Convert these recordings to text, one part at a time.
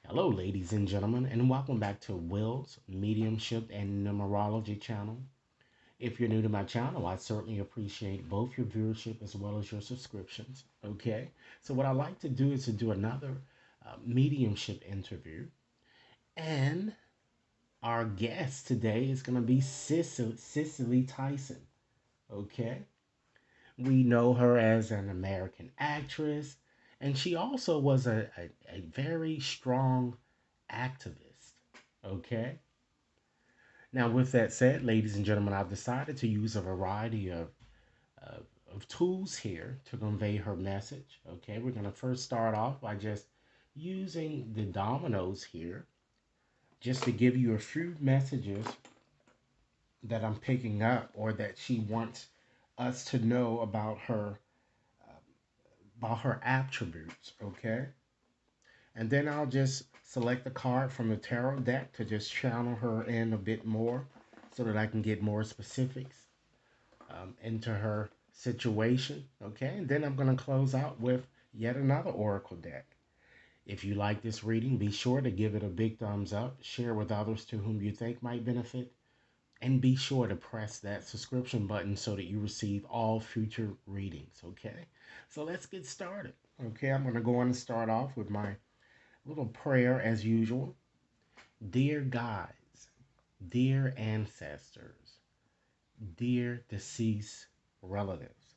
Hello, ladies and gentlemen, and welcome back to Will's Mediumship and Numerology channel. If you're new to my channel, I certainly appreciate both your viewership as well as your subscriptions. Okay, so what I like to do is to do another mediumship interview, and our guest today is going to be Cecily Tyson. Okay, we know her as an American actress, and she also was a very strong activist. Okay. Now, with that said, ladies and gentlemen, I've decided to use a variety of, of tools here to convey her message. Okay. We're going to first start off by just using the dominoes here just to give you a few messages that I'm picking up or that she wants us to know about her attributes. Okay. And then I'll just select a card from the tarot deck to just channel her in a bit more so that I can get more specifics into her situation. Okay, and then I'm going to close out with yet another oracle deck. If you like this reading, be sure to give it a big thumbs up, share with others to whom you think might benefit, and be sure to press that subscription button so that you receive all future readings. Okay, so let's get started. Okay, I'm going to go on and start off with my little prayer as usual. Dear guides, dear ancestors, dear deceased relatives,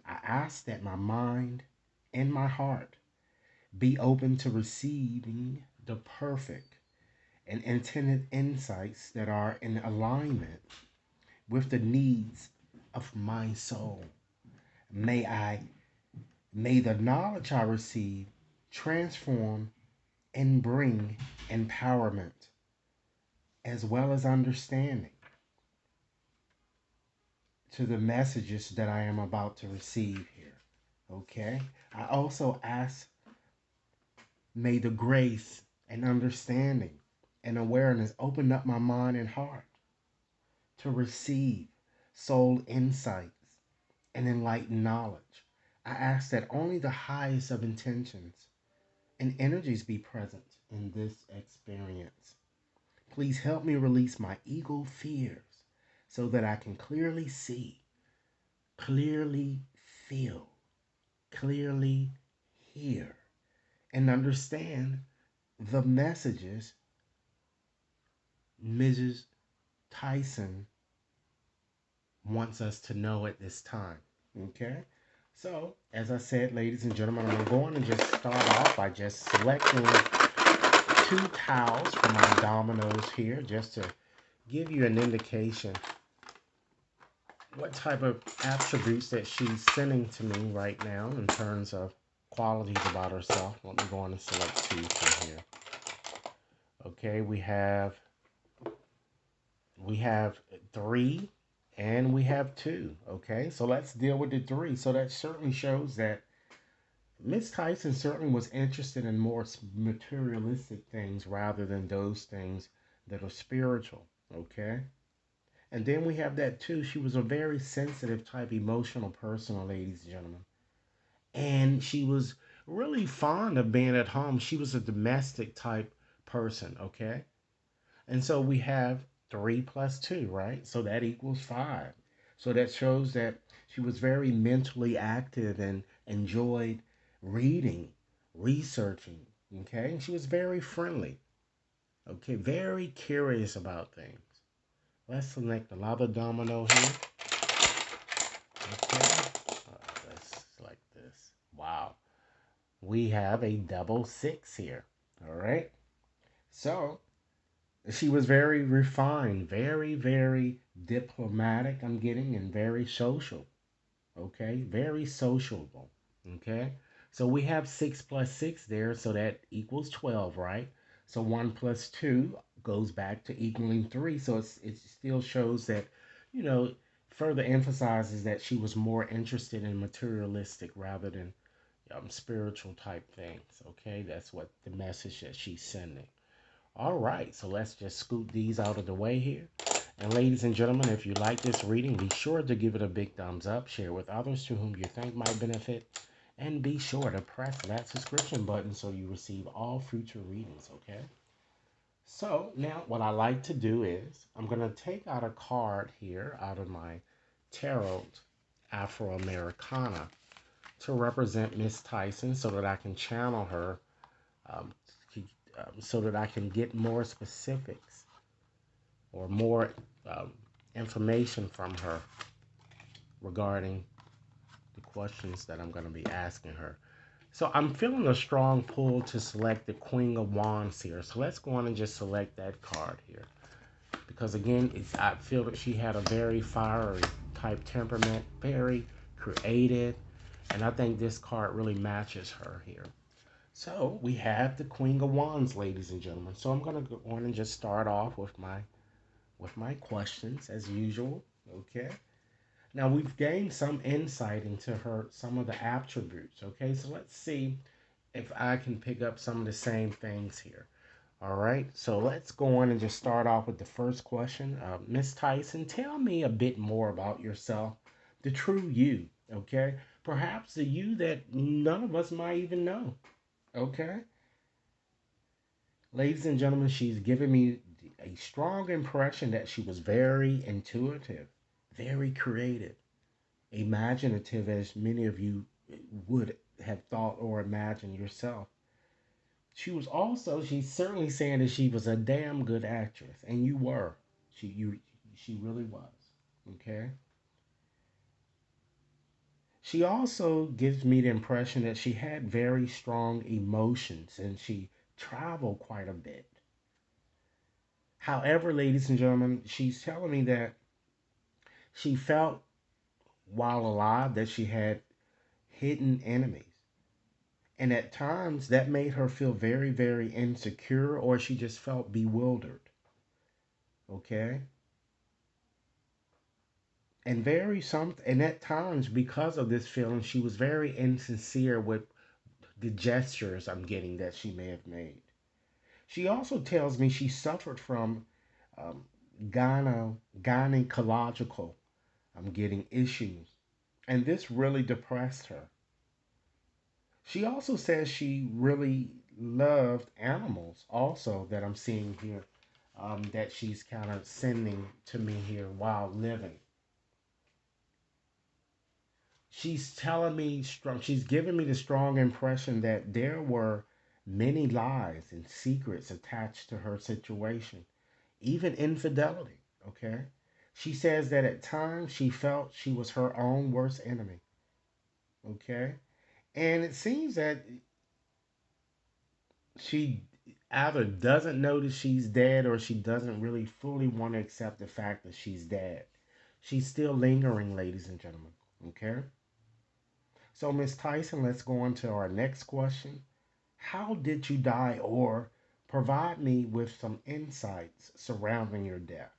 I ask that my mind and my heart be open to receiving the perfect and intended insights that are in alignment with the needs of my soul. May I may the knowledge I receive transform and bring empowerment as well as understanding to the messages that I am about to receive here. Okay? I also ask, may the grace and understanding and awareness open up my mind and heart to receive soul insights and enlightened knowledge. I ask that only the highest of intentions and energies be present in this experience. Please help me release my ego fears so that I can clearly see, clearly feel, clearly hear, and understand the messages Mrs. Tyson wants us to know at this time. Okay? So, as I said, ladies and gentlemen, I'm going to just start off by just selecting two tiles from my dominoes here just to give you an indication what type of attributes that she's sending to me right now in terms of qualities about herself. Let me go on and select two from here. Okay, we have three and we have two. Okay, so let's deal with the three. So that certainly shows that Miss Tyson certainly was interested in more materialistic things rather than those things that are spiritual. Okay, and then we have that too. She was a very sensitive type, emotional person, ladies and gentlemen, and she was really fond of being at home. She was a domestic type person. Okay, and so we have three plus two, right? So that equals five. So that shows that she was very mentally active and enjoyed reading, researching. Okay. And she was very friendly. Okay. Very curious about things. Let's select another domino here. Okay. Let's select this. Wow. We have a double six here. All right. So she was very refined, very, very diplomatic, I'm getting, and very social. Okay, very sociable. Okay, so we have 6 plus 6 there, so that equals 12, right? So 1 plus 2 goes back to equaling 3. So it still shows that, you know, further emphasizes that she was more interested in materialistic rather than spiritual type things. Okay, that's what the message that she's sending. All right, so let's just scoot these out of the way here. And ladies and gentlemen, if you like this reading, be sure to give it a big thumbs up, share with others to whom you think might benefit, And be sure to press that subscription button so you receive all future readings, okay? So now what I like to do is I'm going to take out a card here out of my Tarot Afro Americana to represent Miss Tyson so that I can channel her, um, so that I can get more specifics or more um, information from her regarding the questions that I'm going to be asking her. So I'm feeling a strong pull to select the Queen of Wands here. So let's go on and just select that card here. Because again, I feel that she had a very fiery type temperament, very creative. And I think this card really matches her here. So we have the Queen of Wands, ladies and gentlemen. So I'm going to go on and just start off with my questions as usual. Okay. Now we've gained some insight into her, some of the attributes. Okay. So let's see if I can pick up some of the same things here. All right. So let's go on and just start off with the first question. Miss Tyson, tell me a bit more about yourself, the true you. Okay. Perhaps the you that none of us might even know. Okay. Ladies and gentlemen, she's given me a strong impression that she was very intuitive, very creative, imaginative, as many of you would have thought or imagined yourself. She's certainly saying that she was a damn good actress, and you were. She really was. Okay. She also gives me the impression that she had very strong emotions and she traveled quite a bit. However, ladies and gentlemen, she's telling me that she felt while alive that she had hidden enemies. And at times that made her feel very, very insecure or she just felt bewildered. Okay? And at times because of this feeling, she was very insincere with the gestures I'm getting that she may have made. She also tells me she suffered from um, gynecological I'm getting issues. And this really depressed her. She also says she really loved animals, also, that I'm seeing here, that she's kind of sending to me here while living. She's giving me the strong impression that there were many lies and secrets attached to her situation, even infidelity. Okay. She says that at times she felt she was her own worst enemy. Okay. And it seems that she either doesn't know that she's dead or she doesn't really fully want to accept the fact that she's dead. She's still lingering, ladies and gentlemen. Okay? So, Miss Tyson, let's go on to our next question. How did you die, or provide me with some insights surrounding your death?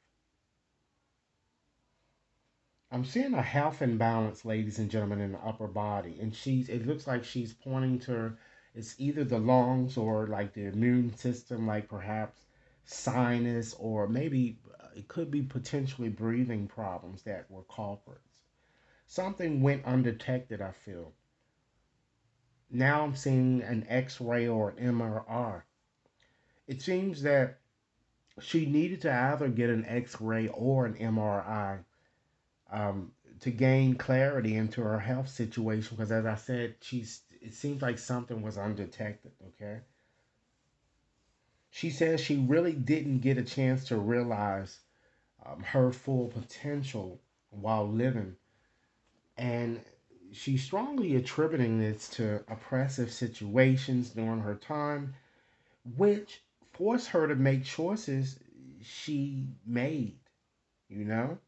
I'm seeing a health imbalance, ladies and gentlemen, in the upper body, and it looks like she's pointing to it's either the lungs or like the immune system, like perhaps sinus, or maybe it could be potentially breathing problems that were culprits. Something went undetected, I feel. Now I'm seeing an X-ray or an MRI. It seems that she needed to either get an X-ray or an MRI, to gain clarity into her health situation because as I said, it seems like something was undetected. Okay. She says she really didn't get a chance to realize her full potential while living, and she's strongly attributing this to oppressive situations during her time, which forced her to make choices she made, you know.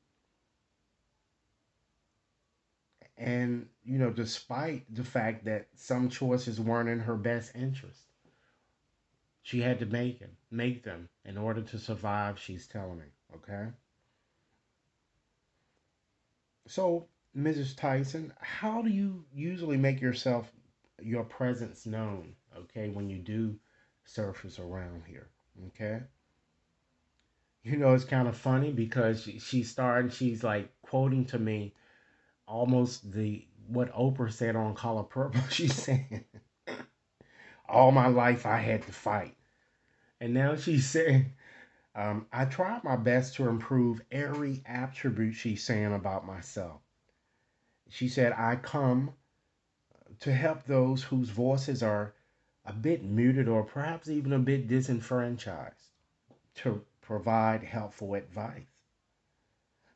And, despite the fact that some choices weren't in her best interest, she had to make them in order to survive, she's telling me. Okay. So, Mrs. Tyson, how do you usually make your presence known, okay, when you do surface around here? Okay. It's kind of funny because she's like quoting to me almost what Oprah said on Color Purple. She's saying, all my life I had to fight. And now she's saying, I tried my best to improve every attribute she's saying about myself. She said, I come to help those whose voices are a bit muted or perhaps even a bit disenfranchised to provide helpful advice.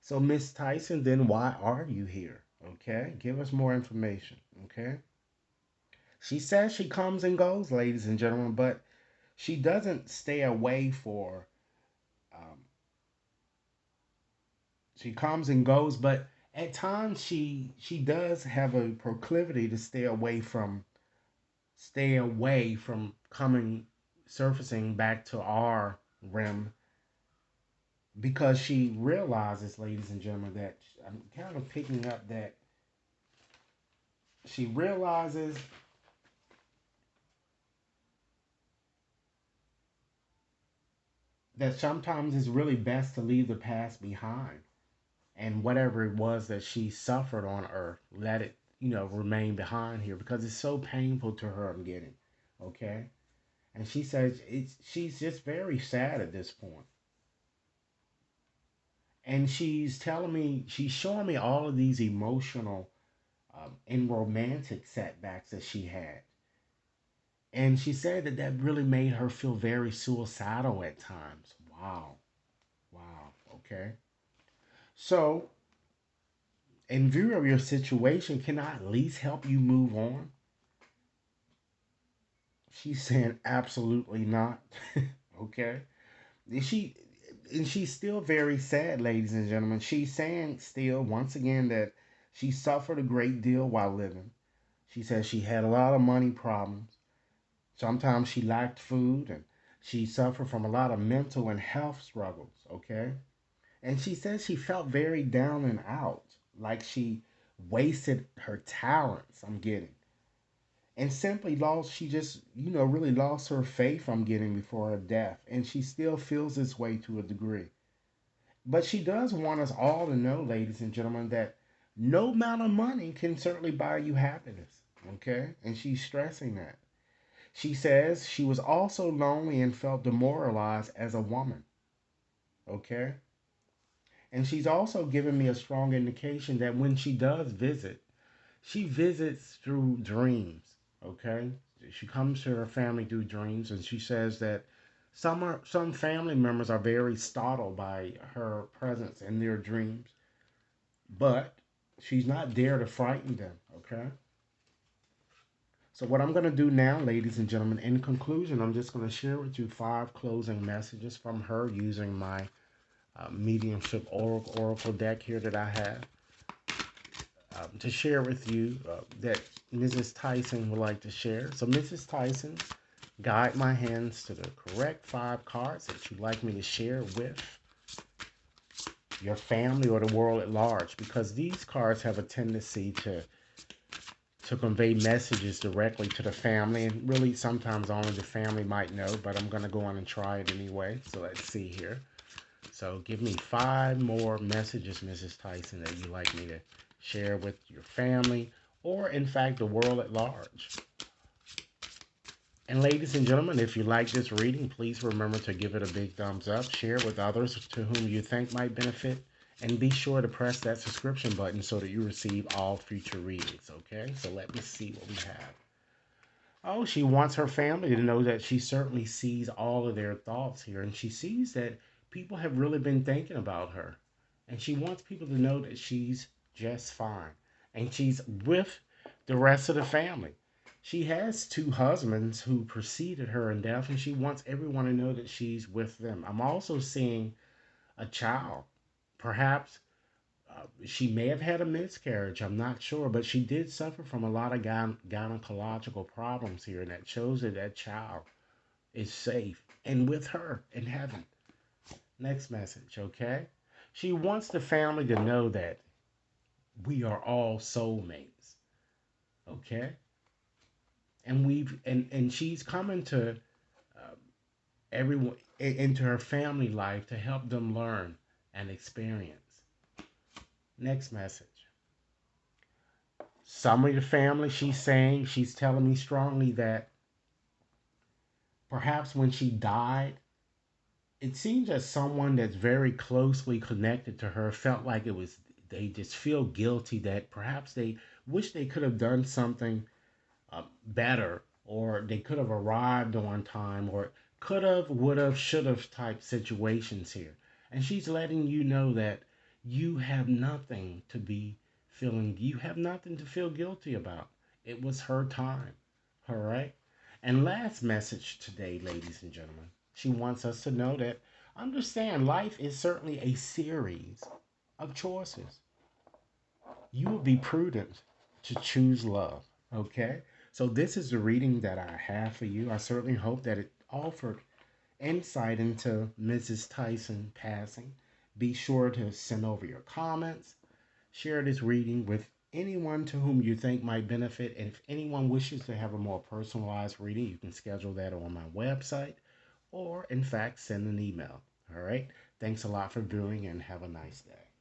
So, Miss Tyson, then why are you here? Okay, give us more information. Okay, she says she comes and goes, ladies and gentlemen, but she doesn't stay away for. Um, she comes and goes, but at times she does have a proclivity to stay away from coming surfacing back to our rim because she realizes, ladies and gentlemen, that I'm kind of picking up that she realizes that sometimes it's really best to leave the past behind and whatever it was that she suffered on earth, let it, remain behind here because it's so painful to her. I'm getting, okay? And she says she's just very sad at this point. And she's showing me all of these emotional and romantic setbacks that she had. And she said that that really made her feel very suicidal at times. Wow. Wow. Okay. So, in view of your situation, can I at least help you move on? She's saying absolutely not. Okay. She and she's still very sad, ladies and gentlemen. She's saying still once again that she suffered a great deal while living. She says she had a lot of money problems. Sometimes she lacked food and she suffered from a lot of mental and health struggles, okay? And she says she felt very down and out, like she wasted her talents, I'm getting. And simply lost, she just, really lost her faith, I'm getting, before her death. And she still feels this way to a degree. But she does want us all to know, ladies and gentlemen, that no amount of money can certainly buy you happiness, okay? And she's stressing that. She says she was also lonely and felt demoralized as a woman, okay? And she's also given me a strong indication that when she does visit, she visits through dreams, okay? She comes to her family through dreams, and she says that some family members are very startled by her presence in their dreams, but she's not there to frighten them, okay? So what I'm going to do now, ladies and gentlemen, in conclusion, I'm just going to share with you 5 closing messages from her using my mediumship oracle deck here that I have to share with you that Mrs. Tyson would like to share. So Mrs. Tyson, guide my hands to the correct 5 cards that you'd like me to share with your family or the world at large, because these cards have a tendency to convey messages directly to the family, and really sometimes only the family might know, but I'm going to go on and try it anyway. So let's see here. So give me 5 more messages, Mrs. Tyson, that you'd like me to share with your family or, in fact, the world at large. And ladies and gentlemen, if you like this reading, please remember to give it a big thumbs up, share it with others to whom you think might benefit, and be sure to press that subscription button so that you receive all future readings, okay? So let me see what we have. Oh, she wants her family to know that she certainly sees all of their thoughts here, and she sees that people have really been thinking about her. And she wants people to know that she's just fine. And she's with the rest of the family. She has 2 husbands who preceded her in death, and she wants everyone to know that she's with them. I'm also seeing a child. Perhaps she may have had a miscarriage. I'm not sure, but she did suffer from a lot of gynecological problems here, and that shows that that child is safe and with her in heaven. Next message, okay? She wants the family to know that we are all soulmates, okay? And she's coming to everyone into her family life to help them learn and experience. Next message. Some of the family, she's saying, she's telling me strongly that perhaps when she died, it seems that someone that's very closely connected to her felt like it was, they just feel guilty that perhaps they wish they could have done something better, or they could have arrived on time, or could have, would have, should have type situations here. And she's letting you know that you have nothing to be feeling, you have nothing to feel guilty about. It was her time. All right. And last message today, ladies and gentlemen, she wants us to know that understand life is certainly a series of choices. You will be prudent to choose love. Okay? So, this is the reading that I have for you. I certainly hope that it offered insight into Mrs. Tyson passing. Be sure to send over your comments, share this reading with anyone to whom you think might benefit. And if anyone wishes to have a more personalized reading, you can schedule that on my website or, in fact, send an email. All right? Thanks a lot for viewing and have a nice day.